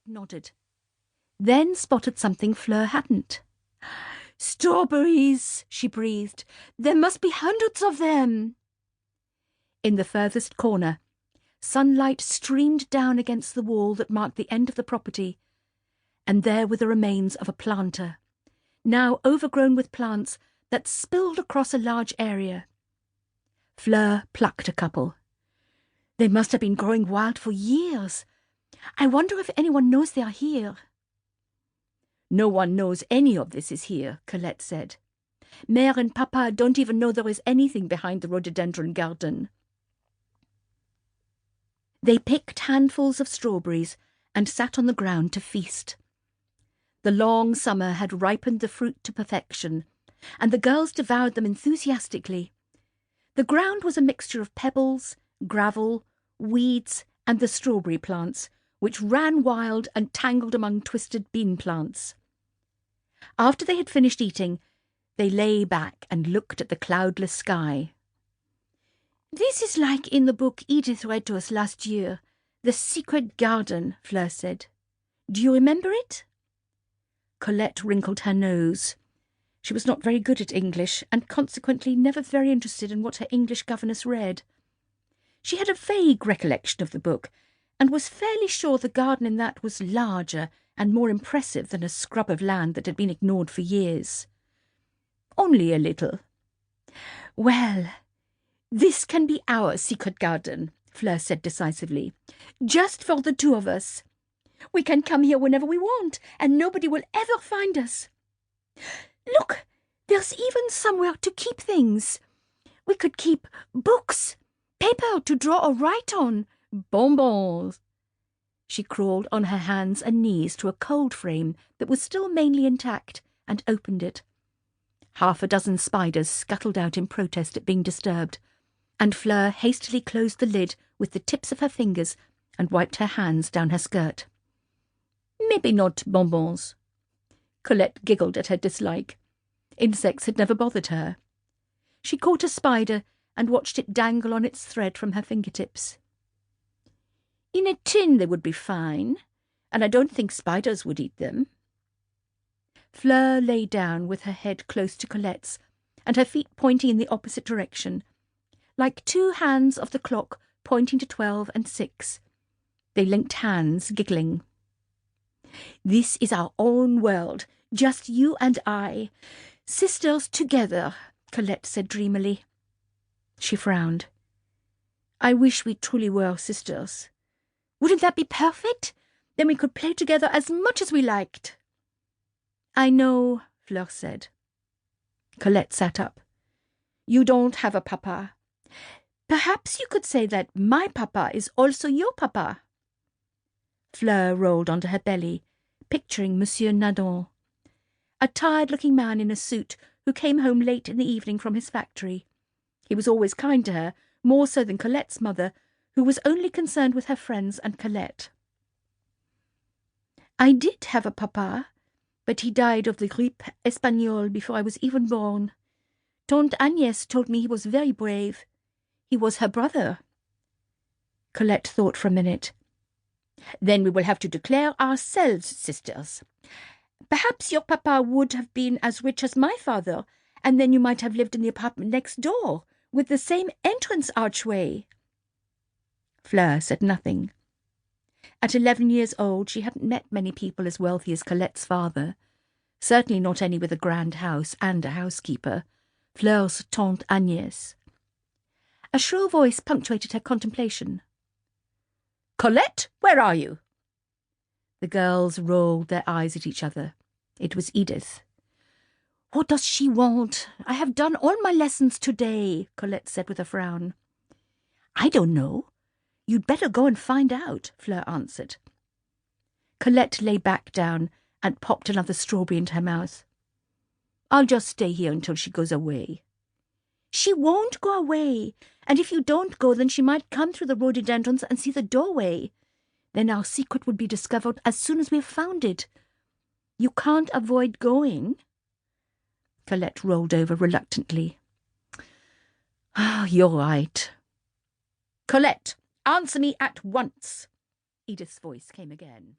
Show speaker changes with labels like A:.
A: nodded, then spotted something Fleur hadn't. "Strawberries," she breathed. "There must be hundreds of them." In the furthest corner, sunlight streamed down against the wall that marked the end of the property, and there were the remains of a planter, now overgrown with plants that spilled across a large area. Fleur plucked a couple. They must have been growing wild for years. I wonder if anyone knows they are here. "No one knows any of this is here," Colette said. "Mère and Papa don't even know there is anything behind the rhododendron garden." They picked handfuls of strawberries and sat on the ground to feast. The long summer had ripened the fruit to perfection, and the girls devoured them enthusiastically. The ground was a mixture of pebbles, gravel, weeds, and the strawberry plants, which ran wild and tangled among twisted bean plants. After they had finished eating, they lay back and looked at the cloudless sky. "This is like in the book Edith read to us last year, The Secret Garden," Fleur said. "Do you remember it?" Colette wrinkled her nose. She was not very good at English, and consequently never very interested in what her English governess read. She had a vague recollection of the book, and was fairly sure the garden in that was larger and more impressive than a scrub of land that had been ignored for years. "Only a little." "Well, this can be our secret garden," Fleur said decisively. "Just for the two of us. We can come here whenever we want, and nobody will ever find us. Look, there's even somewhere to keep things. We could keep books, paper to draw or write on, bonbons." She crawled on her hands and knees to a cold frame that was still mainly intact and opened it. Half a dozen spiders scuttled out in protest at being disturbed, and Fleur hastily closed the lid with the tips of her fingers and wiped her hands down her skirt. "Maybe not bonbons." Colette giggled at her dislike. Insects had never bothered her. She caught a spider and watched it dangle on its thread from her fingertips. "In a tin they would be fine, and I don't think spiders would eat them." Fleur lay down with her head close to Colette's and her feet pointing in the opposite direction, like two hands of the clock pointing to 12 and 6. They linked hands, giggling. "This is our own world, just you and I. Sisters together," Colette said dreamily. She frowned. "I wish we truly were sisters. Wouldn't that be perfect? Then we could play together as much as we liked." "I know," Fleur said. Colette sat up. "You don't have a papa. Perhaps you could say that my papa is also your papa." Fleur rolled onto her belly, picturing Monsieur Nadon, a tired-looking man in a suit who came home late in the evening from his factory. He was always kind to her, more so than Colette's mother, who was only concerned with her friends and Colette. "I did have a papa, but he died of the grippe espagnole before I was even born. Tante Agnès told me he was very brave. He was her brother." Colette thought for a minute. "Then we will have to declare ourselves sisters. Perhaps your papa would have been as rich as my father, and then you might have lived in the apartment next door, with the same entrance archway." Fleur said nothing. At 11 years old, she hadn't met many people as wealthy as Colette's father, certainly not any with a grand house and a housekeeper, Fleur's Tante Agnès. A shrill voice punctuated her contemplation. "Colette, where are you?" The girls rolled their eyes at each other. It was Edith. "What does she want? I have done all my lessons today," Colette said with a frown. "I don't know. You'd better go and find out," Fleur answered. Colette lay back down and popped another strawberry into her mouth. "I'll just stay here until she goes away." "She won't go away, and if you don't go, then she might come through the rhododendrons and see the doorway. Then our secret would be discovered as soon as we have found it. You can't avoid going." Colette rolled over reluctantly. "You're right." "Colette, answer me at once." Edith's voice came again.